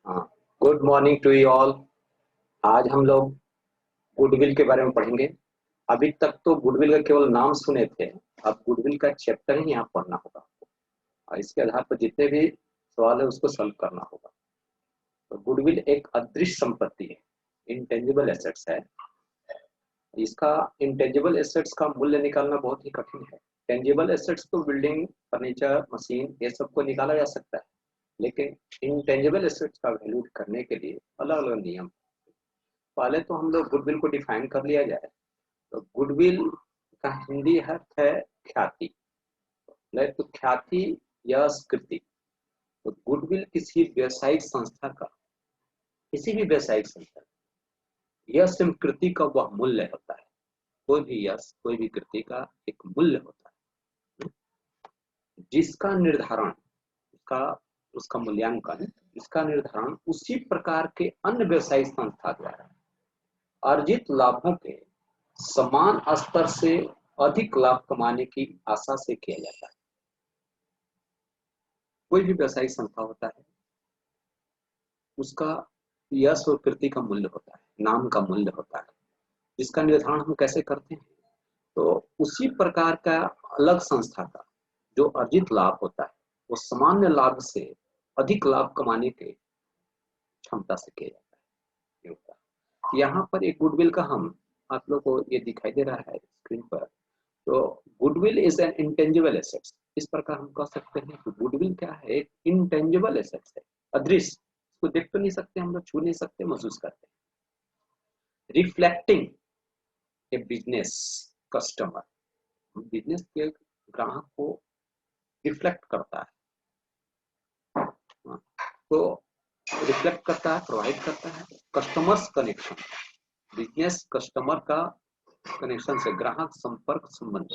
हाँ, good morning to you all. आज हम लोग गुडविल के बारे में पढ़ेंगे। अभी तक तो गुडविल का केवल नाम सुने थे, अब गुडविल का चैप्टर ही यहाँ पढ़ना होगा और इसके आधार पर जितने भी सवाल है उसको सॉल्व करना होगा। तो गुडविल एक अदृश्य संपत्ति है, इंटेंजिबल एसेट्स है। इसका इंटेंजिबल एसेट्स का मूल्य निकालना बहुत ही कठिन है। टेंजिबल एसेट्स तो बिल्डिंग, फर्नीचर, मशीन ये सब को निकाला जा सकता है, लेकिन इंटेंजिबल एसेट्स का वैल्यू करने के लिए अलग अलग नियम। पहले तो हम लोग गुडविल को डिफाइन कर लिया जाए। तो गुडविल का हिंदी अर्थ है ख्याति, तो ख्याति या कृति। तो गुडविल किसी व्यवसायिक संस्था का, किसी भी व्यवसायिक संस्था यश एवं कृति का वह मूल्य होता है। कोई भी यश, कोई भी कृति का एक मूल्य होता है जिसका निर्धारण, का उसका मूल्यांकन, इसका निर्धारण उसी प्रकार के अन्य व्यवसायिक संस्था द्वारा अर्जित लाभों के समान स्तर से अधिक लाभ कमाने की आशा से किया जाता है। कोई भी व्यवसायिक संस्था होता है, उसका यश और कृति का मूल्य होता है, नाम का मूल्य होता है, जिसका निर्धारण हम कैसे करते हैं। तो उसी प्रकार का अलग संस्था का जो अर्जित लाभ होता है वो सामान्य लाभ से अधिक लाभ कमाने के क्षमता से किया जाता है। यहाँ पर एक गुडविल का हम आप लोग को ये दिखाई दे रहा है स्क्रीन पर। तो goodwill is an intangible assets. इस प्रकार हम कह सकते हैं कि गुडविल क्या है, एक इंटेंजिबल एसेट्स है, अदृश्य। इसको देख तो नहीं सकते हम लोग, छू नहीं सकते, महसूस करते हैं। रिफ्लेक्टिंग ए बिजनेस कस्टमर, बिजनेस के ग्राहक को रिफ्लेक्ट करता है, तो रिफ्लेक्ट करता है, प्रोवाइड करता है। कस्टमर्स कनेक्शन, बिजनेस कस्टमर का कनेक्शन से ग्राहक संपर्क संबंध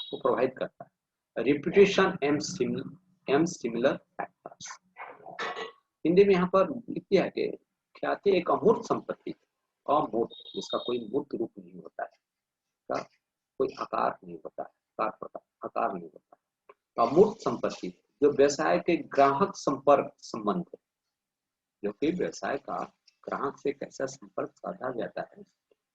को प्रोवाइड करता है। Reputation and similar factors. Hindi में यहाँ पर लिख दिया है कि ख्याति एक अमूर्त संपत्ति, अमूर्त, जिसका कोई मूर्त रूप नहीं होता है, का कोई आकार नहीं होता है, आकार नहीं होता है। अमूर्त संपत्ति जो व्यवसाय के ग्राहक संपर्क संबंध है, जो कि व्यवसाय का ग्राहक से कैसा संपर्क साधा जाता है,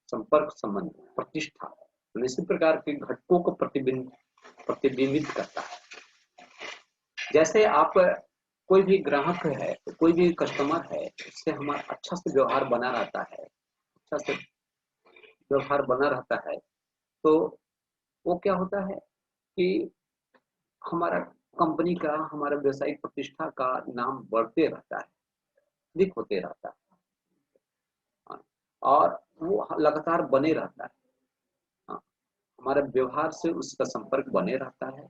संपर्क संबंध, प्रतिष्ठा, तो इसी प्रकार के घटकों को प्रतिबिंबित करता है। जैसे आप कोई भी ग्राहक है, कोई भी कस्टमर है, उससे हमारा अच्छा से व्यवहार बना रहता है, अच्छा से व्यवहार बना रहता है, तो वो क्या होता है कि हमारा कंपनी का, हमारा व्यवसायिक प्रतिष्ठा का नाम बढ़ते रहता है, अधिक होते रहता है और वो लगातार बने रहता है। हमारे व्यवहार से उसका संपर्क बने रहता है,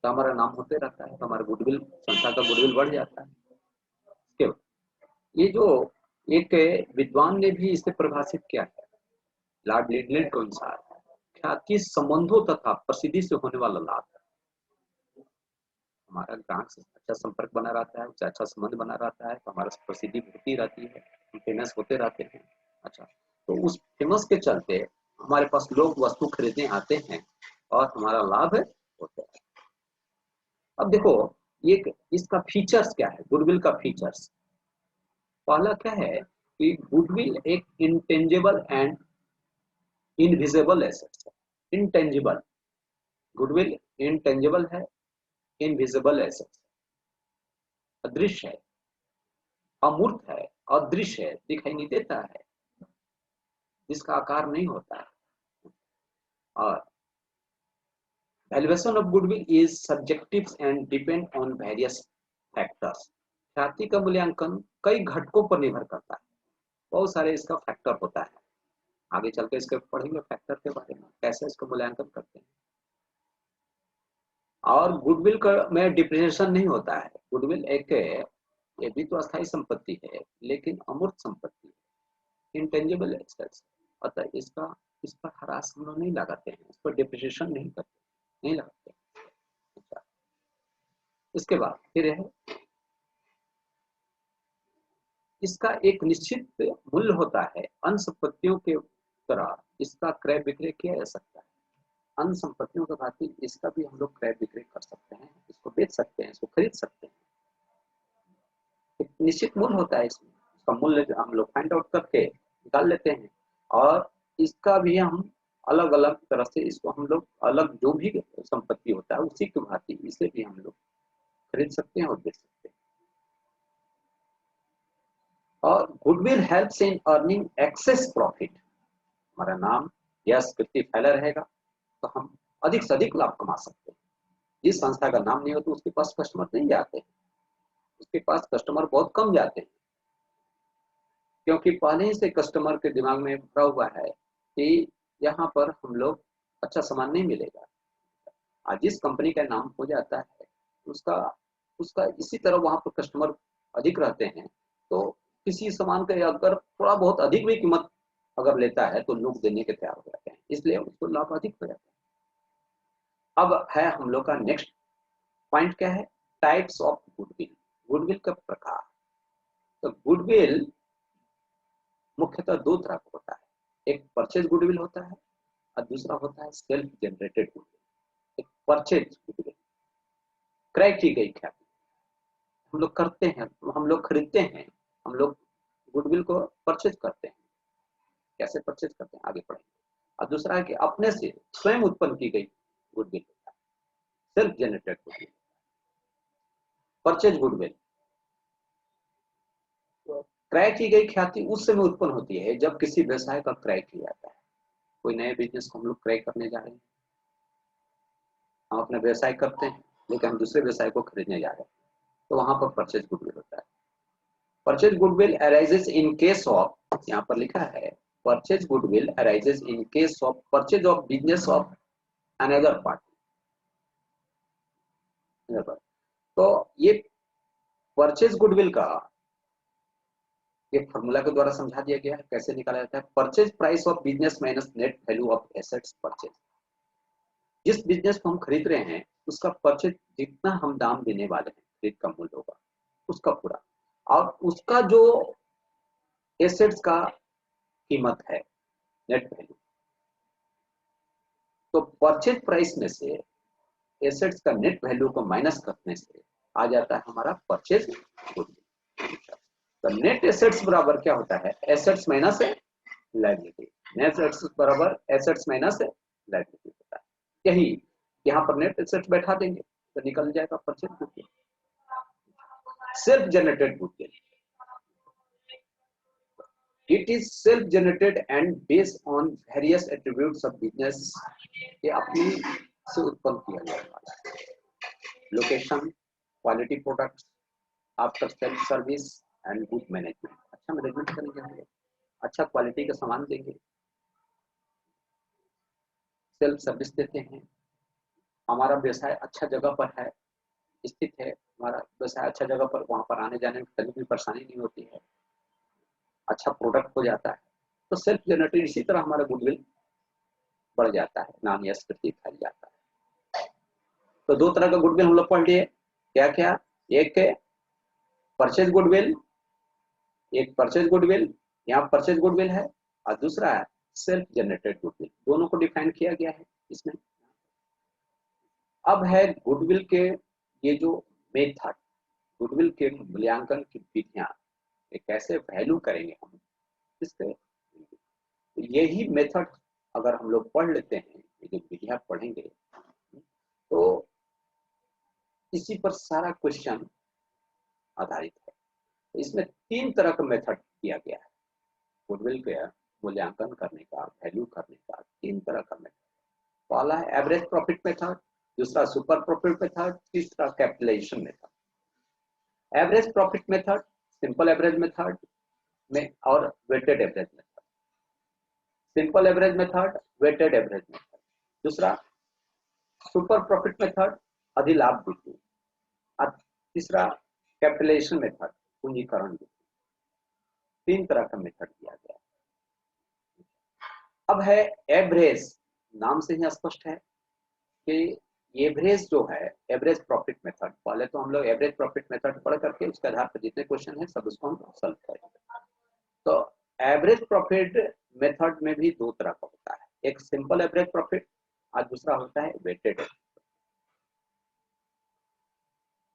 तो हमारा नाम होते रहता है, तो हमारा गुडविल, संस्था का गुडविल बढ़ जाता है। ये जो एक विद्वान ने भी इसे परिभाषित किया है, लॉर्ड लिडलैंड के अनुसार, ख्याति संबंधों तथा प्रसिद्धि से होने वाला लाभ। हमारा ग्राहक से अच्छा संपर्क बना रहता है, उससे अच्छा संबंध बना रहता है, तो हमारा प्रसिद्धि बढ़ती रहती है, हम फेमस होते रहते हैं। अच्छा, तो उस फेमस के चलते हमारे पास लोग वस्तु खरीदने आते हैं और हमारा लाभ होता है। अब देखो ये इसका फीचर्स क्या है, गुडविल का फीचर्स। पहला क्या है कि गुडविल एक इंटेंजिबल एंड इनविजिबल एसेट्स है। इंटेंजिबल, गुडविल इंटेंजिबल है, इनविजिबल एसेट्स, अदृश्य है, अमूर्त है, अदृश्य है, दिखाई नहीं देता है, जिसका आकार नहीं होता है। और valuation of goodwill is subjective and depend on various factors. ख्याति का मूल्यांकन कई घटकों पर निर्भर करता है, बहुत सारे इसका फैक्टर होता है। आगे चल के इसके पढ़ेंगे फैक्टर के बारे में, कैसे इसका मूल्यांकन करते हैं। और गुडविल का में डिप्रिसिएशन नहीं होता है। गुडविल एक, ये भी तो अस्थायी संपत्ति है, लेकिन अमूर्त संपत्ति है, इंटेंजिबल एसेट्स। अतः इसका, इस पर हरास हम लोग नहीं लगाते हैं, इस पर डिप्रिसिएशन नहीं करते, नहीं लगाते। अच्छा, इसके बाद फिर है इसका एक निश्चित मूल्य होता है। अन्य संपत्तियों के तरह इसका क्रय विक्रय किया जा सकता है। अन्य संपत्तियों के भांति इसका भी हम लोग क्रय विक्रय कर सकते हैं, इसको बेच सकते हैं, इसको खरीद सकते हैं। एक निश्चित मूल्य होता है, इसमें उसका मूल्य हम लोग फाइंड आउट करके निकाल लेते हैं। और इसका भी हम अलग अलग तरह से इसको हम लोग अलग जो भी संपत्ति होता है उसी की भांति इसे भी हम लोग खरीद सकते हैं और बेच सकते हैं। और goodwill helps in earning access profit. हमारा नाम यश कीर्ति फैला रहेगा तो हम अधिक से अधिक लाभ कमा सकते हैं। जिस संस्था का नाम नहीं होता उसके पास कस्टमर नहीं जाते हैं, उसके पास कस्टमर बहुत कम जाते हैं, क्योंकि पहले ही से कस्टमर के दिमाग में भरा हुआ है कि यहाँ पर हम लोग अच्छा सामान नहीं मिलेगा। आज जिस कंपनी का नाम हो जाता है उसका उसका इसी तरह वहां पर कस्टमर अधिक रहते हैं, तो किसी सामान का अगर थोड़ा बहुत अधिक भी कीमत अगर लेता है तो लोग देने के तैयार हो जाते हैं, इसलिए उसको लाभ अधिक हो जाता है। अब है हम लोग का नेक्स्ट पॉइंट क्या है, टाइप्स ऑफ गुडविल। गुडविल का प्रकार। तो गुडविल मुख्यतः दो तरह का होता है, एक परचेज गुडविल होता है और दूसरा होता है सेल्फ जनरेटेड गुडविल। एक परचेज गुडविल क्रय की गई ख्याति, हम लोग करते हैं, हम लोग खरीदते हैं, हम लोग गुडविल को परचेज करते हैं। कैसे परचेज करते हैं आगे पढ़ेंगे। और दूसरा है कि अपने से स्वयं उत्पन्न की गई गुडविल होता है, self generated goodwill. Purchase goodwill क्रय की गई ख्याति उस समय उत्पन्न होती है जब किसी व्यवसाय का क्रय किया जाता है। कोई नए बिजनेस को हम लोग क्रय करने जा रहे हैं, हम अपना व्यवसाय करते हैं लेकिन हम दूसरे व्यवसाय को खरीदने जा रहे हैं, तो वहां पर परचेज गुडविल होता है। Purchase goodwill arises in case of, यहाँ पर लिखा है purchase goodwill arises in case of purchase of business of another party. तो ये परचेज गुडविल का एक फॉर्मूला के द्वारा समझा दिया गया है, कैसे निकाला जाता है। Purchase price of business minus net value of assets purchase. जिस बिजनेस को हम खरीद रहे हैं उसका परचेज जितना हम दाम देने वाले हैं, खरीद का मूल्य होगा उसका पूरा, और उसका जो एसेट्स का कीमत है नेट वैल्यू, तो परचेज प्राइस में से एसेट्स का नेट वैल्यू को माइनस करने से आ जाता है हमारा परचेज गुडविल। तो नेट एसेट्स बराबर क्या होता है, assets minus liability. Net assets बराबर एसेट्स माइनस लायबिलिटी होता है। यही यहाँ पर नेट एसेट्स बैठा देंगे तो निकल जाएगा purchase goodwill. Self generated goodwill, it is self generated and based on various attributes of business। ये अपनी से उत्पन्न किया जाएगा। Location, quality products, after self service and good management. अच्छा मैनेजमेंट करेंगे, अच्छा क्वालिटी का सामान देंगे, सेल्फ सर्विस देते हैं, हमारा व्यवसाय अच्छा जगह पर है, स्थित है, हमारा व्यवसाय अच्छा जगह पर, वहां पर आने जाने में कभी भी परेशानी नहीं होती है, अच्छा प्रोडक्ट हो जाता है, तो सेल्फ जनरेटेड इसी तरह हमारा गुडविल बढ़ जाता है, नाम यश कीर्ति फैल जाता है। तो दो तरह का गुडविल हम लोग पढ़ लिए, क्या क्या, एक है परचेज गुडविल, एक परचेज गुडविल, यहाँ परचेज गुडविल है, और दूसरा है सेल्फ जनरेटेड गुडविल। दोनों को डिफाइन किया गया है इसमें। अब है गुडविल के ये जो मेथड, गुडविल के मूल्यांकन की विधियां, कैसे वैल्यू करेंगे हम इसके, तो यही मेथड अगर हम लोग पढ़ लेते हैं, ये जो विधियां पढ़ेंगे तो इसी पर सारा क्वेश्चन आधारित है। इसमें तीन तरह का मेथड किया गया है गुडविल के मूल्यांकन करने का, वैल्यू करने का, तीन तरह का मेथड। पहला है एवरेज प्रॉफिट मेथड, दूसरा सुपर प्रॉफिट मेथड, तीसरा capitalisation method. Average profit method simple average method में और weighted average method. Simple average method, weighted average method. दूसरा सुपर प्रॉफिट मेथड, अधिलाभ विधि, और तीसरा कैपिटलाइजेशन मेथड, पूंजीकरण विधि। तीन तरह का मेथड दिया गया। अब है एवरेज, नाम से ही स्पष्ट है कि एवरेज जो है, एवरेज प्रॉफिट मेथड, पहले तो हम लोग एवरेज प्रॉफिट मेथड पढ़ करके उसके आधार पर जितने क्वेश्चन है सब उसको हम सॉल्व करेंगे। तो एवरेज प्रॉफिट मेथड में भी दो तरह का होता है, एक सिंपल एवरेज प्रॉफिट और दूसरा होता है वेटेड।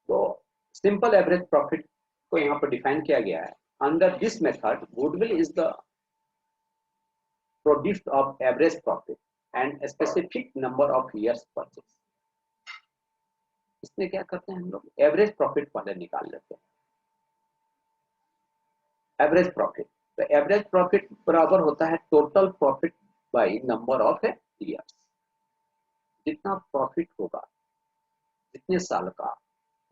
तो सिंपल एवरेज प्रॉफिट को यहाँ पर डिफाइन किया गया है। Under this method goodwill is the product of average profit and specific number of years purchase. इसमें क्या करते हैं हम लोग, एवरेज प्रॉफिट पहले निकाल लेते हैं। एवरेज प्रॉफिट, तो एवरेज प्रॉफिट बराबर होता है total profit by number of years. जितना प्रॉफिट होगा जितने साल का,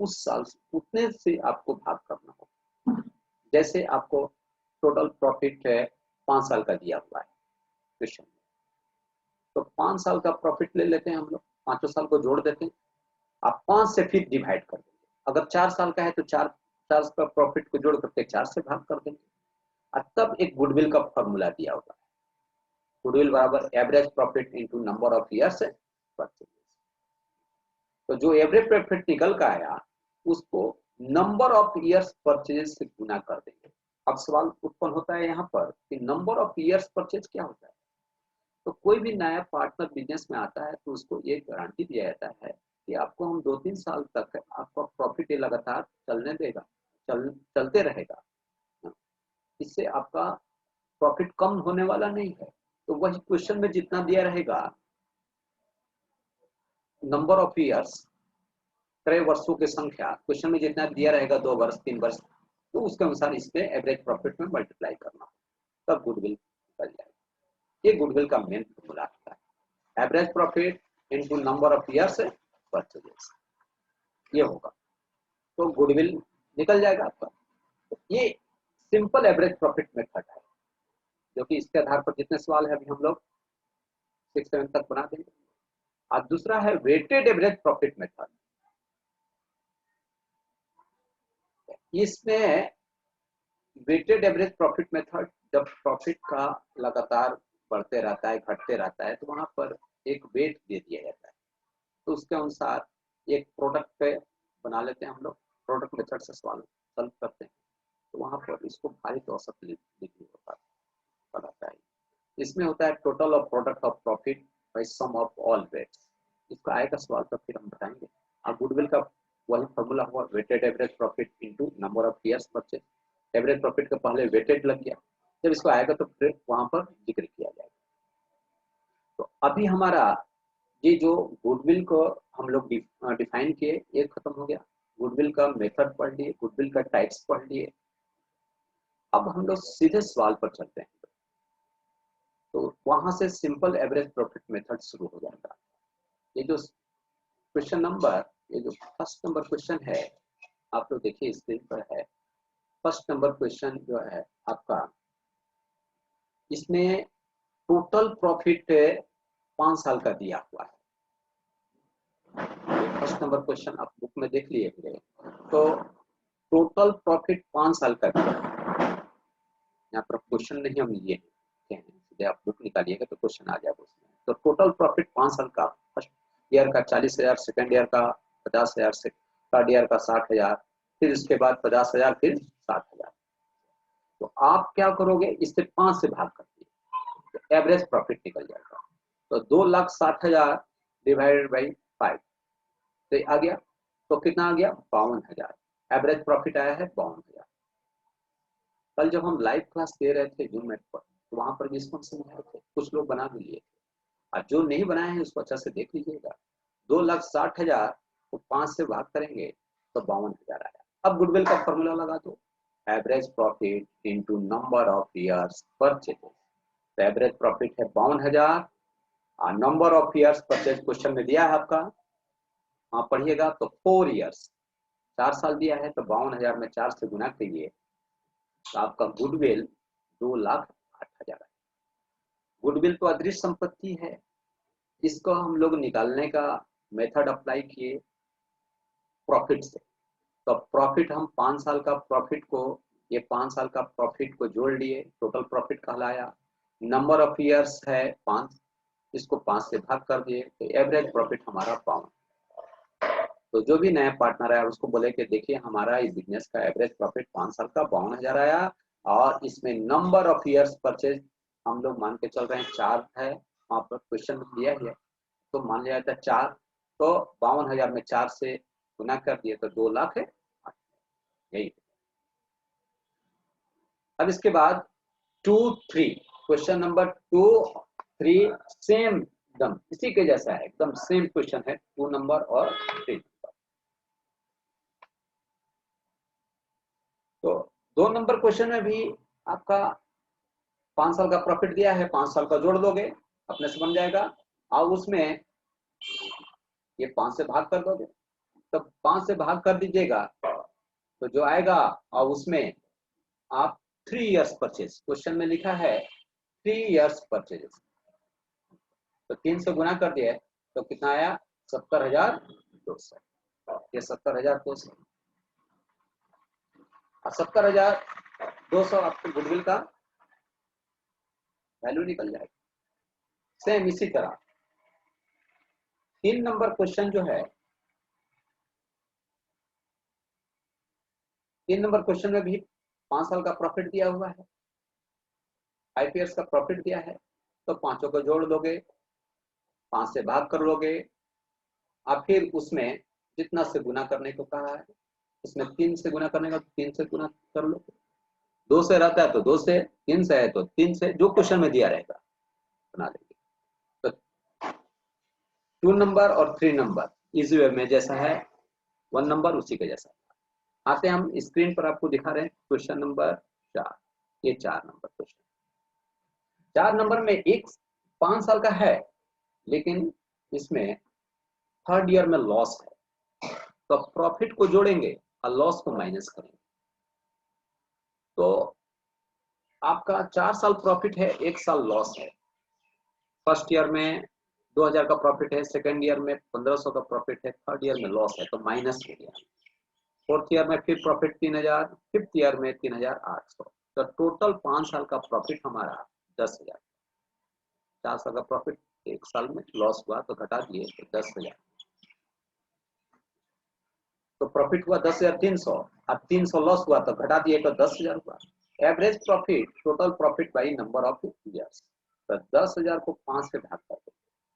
उस साल उतने से आपको भाग करना होगा। जैसे आपको टोटल प्रॉफिट है 5 साल का दिया हुआ है क्वेश्चन में, तो 5 साल का प्रॉफिट ले लेते हैं हम लोग, 5 साल को जोड़ देते हैं, आप 5 से फिर डिवाइड कर देंगे। अगर 4 साल का है तो 4 का प्रॉफिट को जोड़ करके 4 से भाग कर देंगे, और तब एक गुडविल का फॉर्मूला दिया होगा। गुडविल बराबर average profit into number of years purchase. तो जो एवरेज प्रॉफिट निकल का आया उसको नंबर ऑफ ईयर्स परचेज से गुना कर देंगे। अब सवाल उत्पन्न होता है यहाँ पर कि नंबर ऑफ ईयर्स परचेज क्या होता है। तो कोई भी नया पार्टनर बिजनेस में आता है तो उसको ये गारंटी दिया जाता है कि आपको हम 2-3 साल तक आपका प्रॉफिट ये लगातार चलने देगा, चलते रहेगा, इससे आपका प्रॉफिट कम होने वाला नहीं है। तो वही क्वेश्चन में जितना दिया रहेगा नंबर ऑफ ईयर्स, क्रय वर्षों की संख्या, क्वेश्चन में जितना दिया रहेगा 2 वर्ष 3 वर्ष, तो उसके अनुसार इस पे एवरेज प्रॉफिट में मल्टीप्लाई करना, तब गुडविल निकल जाएगा। ये गुडविल का मेन फॉर्मूला होता है, average profit into number of years purchases, ये होगा तो गुडविल निकल जाएगा आपका। तो ये सिंपल एवरेज प्रॉफिट मेथड है, जो कि इसके आधार पर जितने सवाल है अभी हम लोग 6-7 तक बना देंगे। और दूसरा है वेटेड एवरेज प्रॉफिट मेथड। इसमें वेटेड एवरेज प्रॉफिट मेथड, जब प्रॉफिट का लगातार बढ़ते रहता है, घटते रहता है, तो वहां पर एक वेट दे दिया जाता है, तो उसके अनुसार एक प्रोडक्ट पे बना लेते हैं हम लोग, प्रोडक्ट मेथड से सवाल सॉल्व करते हैं, तो वहां पर इसको भारित औसत लिखनी पड़ता है। इसमें होता है total of product of profit by sum of all weights. इसको आएगा सवाल तो फिर हम बताएंगे। और गुडविल का वही फॉर्मूला हुआ, weighted average profit into number of years purchase. Average profit के पहले वेटेड लग गया, जब इसको आएगा तो फिर वहां पर जिक्र किया जाएगा। तो अभी हमारा ये जो गुडविल को हम लोग डिफाइन किए, ये खत्म हो गया। गुडविल का मेथड पढ़ लिए, गुडविल का टाइप्स पढ़ लिए। अब हम लोग सीधे सवाल पर चलते हैं, तो वहां से सिंपल एवरेज प्रॉफिट मेथड शुरू हो जाएगा। ये जो क्वेश्चन नंबर, ये जो फर्स्ट नंबर क्वेश्चन है, आप लोग देखिए स्क्रीन पर है। फर्स्ट नंबर क्वेश्चन जो है आपका, इसमें टोटल प्रॉफिट 5 साल का दिया हुआ है। फर्स्ट नंबर क्वेश्चन आप बुक में देख लिए होंगे, तो टोटल प्रॉफिट 5 साल का दिया है। यहाँ पर क्वेश्चन नहीं हम लिए हैं, सीधे आप बुक निकालिएगा तो क्वेश्चन आ जाएगा उसमें। तो टोटल प्रॉफिट 5 साल का, फर्स्ट ईयर का 40,000, सेकेंड ईयर का 50,000, थर्ड ईयर का 60,000, फिर उसके बाद 50,000, फिर 60,000। तो आप क्या करोगे, इससे 5 से भाग कर दिए तो एवरेज प्रॉफिट निकल जाएगा। तो 2,60,000 डिवाइडेड बाई 5 तो आ गया, तो कितना आ गया 52,000। एवरेज प्रॉफिट आया है 52,000। कल जब हम लाइव क्लास दे रहे थे जूम मेट पर, तो वहां पर जिसको हम समझाए थे, कुछ लोग बना भी लिए थे, और जो नहीं बनाए हैं उसको अच्छा से देख लीजिएगा। 2,60,000 को 5 से भाग करेंगे तो 52,000 आया। अब गुडविल का फॉर्मूला लगा दो, average profit into number of years purchase. तो एवरेज प्रॉफिट है 52,000 और number of years purchase question में दिया है आपका, वहां पढ़िएगा तो 4 ईयर्स, 4 साल दिया है, तो 52,000 में 4 से गुना कीजिए तो आपका गुडविल 2,08,000 है। गुडविल तो अदृश्य संपत्ति है, इसको हम लोग निकालने का मेथड अप्लाई किए प्रॉफिट से। तो प्रॉफिट हम 5 साल का प्रॉफिट को, ये 5 साल का प्रॉफिट को जोड़ लिए, टोटल प्रॉफिट कहलाया। नंबर ऑफ ईयर्स है 5, इसको 5 से भाग कर दिए, तो एवरेज प्रॉफिट हमारा 52। तो जो भी नया पार्टनर है उसको बोले कि देखिए हमारा इस बिजनेस का एवरेज प्रॉफिट 5 साल का 52,000 आया, और इसमें नंबर ऑफ ईयर्स परचेज हम लोग मान के चल रहे हैं 4 है, वहां पर क्वेश्चन में दिया है तो मान लिया था 4, तो 52,000 में 4 से गुना कर दिए तो 2 लाख है, यही। अब इसके बाद 2 3 क्वेश्चन नंबर 2 3 सेम एकदम इसी के जैसा है, एकदम सेम क्वेश्चन है 2 नंबर और 3 नंबर। तो 2 नंबर क्वेश्चन में भी आपका 5 साल का प्रॉफिट दिया है, 5 साल का जोड़ दोगे अपने से बन जाएगा। अब उसमें ये 5 से भाग कर दोगे, तो 5 से भाग कर दीजिएगा तो जो आएगा, और उसमें आप 3 इयर्स परचेज, क्वेश्चन में लिखा है 3 इयर्स परचेज, तो 3 से गुना कर दिया तो कितना आया 70,200। ये 70,200 और 70,200 आपको गुडविल का वैल्यू निकल जाएगा। सेम इसी तरह 3 नंबर क्वेश्चन जो है, 3 नंबर क्वेश्चन में भी 5 साल का प्रॉफिट दिया हुआ है, 5 इयर्स का प्रॉफिट दिया है, तो पांचों को जोड़ दोगे, 5 से भाग कर लोगे, और फिर उसमें जितना से गुना करने को कहा है, उसमें 3 से गुना करने का 3 से गुना कर लो, 2 से रहता है तो 2 से, 3 से है तो 3 से, जो क्वेश्चन में दिया रहेगा बना लेंगे। तो 2 नंबर और 3 नंबर इजी वे में जैसा है, 1 नंबर उसी के जैसा। आते हम स्क्रीन पर आपको दिखा रहे हैं क्वेश्चन नंबर 4, ये 4 नंबर क्वेश्चन। 4 नंबर में एक 5 साल का है, लेकिन इसमें 3rd ईयर में लॉस है, तो प्रॉफिट को जोड़ेंगे और लॉस को माइनस करेंगे। तो आपका 4 साल प्रॉफिट है, 1 साल लॉस है। फर्स्ट ईयर में 2000 का प्रॉफिट है, सेकेंड ईयर में 1500 का प्रॉफिट है, 3rd ईयर में लॉस है तो माइनस हो गया। 4th ईयर में फिर प्रॉफिट 3000, 5th ईयर में 3800, तो टोटल 5 साल का प्रॉफिट हमारा 10,000। 4 साल का प्रॉफिट 1 साल में लॉस हुआ तो घटा दिए तो 10,000, तो प्रॉफिट हुआ 10,300, अब 300 लॉस हुआ तो घटा दिए तो 10,000 हुआ। Average profit, total profit by number of years, तो 10,000 को 5 से भाग कर देंगे,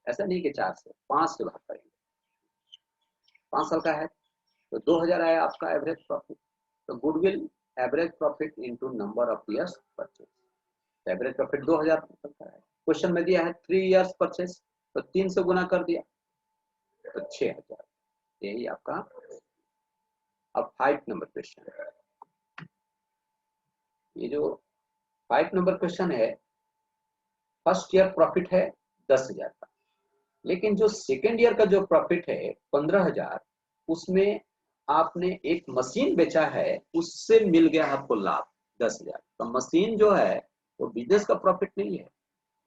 ऐसा नहीं कि 4 से, 5 से भाग करेंगे। 5 साल का है तो 2,000 आया आपका एवरेज प्रॉफिट। तो goodwill average profit into number of years purchase, average profit 2,000 है। क्वेश्चन में दिया है 3 इयर्स परचेज, तो 3 से गुना कर दिया तो 6,000, यही आपका। अब 5 नंबर क्वेश्चन, ये जो 5 नंबर क्वेश्चन है, फर्स्ट ईयर प्रॉफिट है 10,000 का, लेकिन जो सेकेंड ईयर का जो प्रॉफिट है 15,000, उसमें आपने एक मशीन बेचा है, उससे मिल गया आपको लाभ 10,000। तो मशीन जो है वो बिजनेस का प्रॉफिट नहीं है,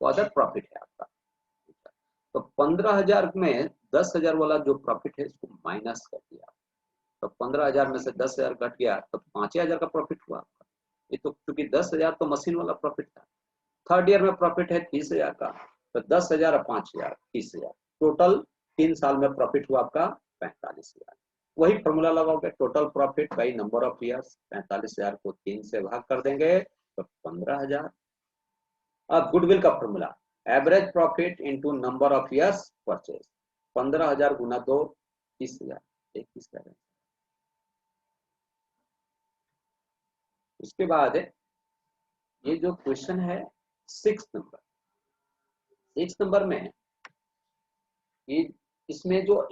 वो अदर प्रॉफिट है आपका। तो 15,000 में 10,000 वाला जो प्रॉफिट है इसको माइनस कर दिया, तो 15,000 में से 10,000 घट गया तो 5,000 का प्रॉफिट हुआ आपका। ये तो क्योंकि 10,000 तो मशीन वाला प्रॉफिट था। 3rd ईयर में प्रॉफिट है 30,000 का, तो 10,000 और 5,000 30,000, टोटल 3 साल में प्रॉफिट हुआ आपका 45,000। वही फॉर्मूला लगाओगे, total profit by number of years, 45,000 को 3 से भाग कर देंगे तो 15,000। अब गुडविल का formula, average profit into number of years purchase, 15,000 गुना 2 30,000, 21,000। उसके बाद ये जो क्वेश्चन है 6 नंबर, 6 नंबर में ये इसमें जो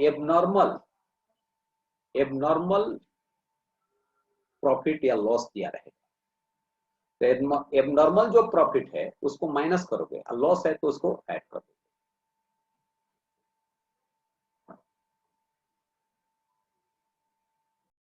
एबनॉर्मल प्रॉफिट या लॉस दिया रहेगा, तो एबनॉर्मल जो प्रॉफिट है उसको माइनस करोगे और लॉस है तो उसको ऐड करोगे।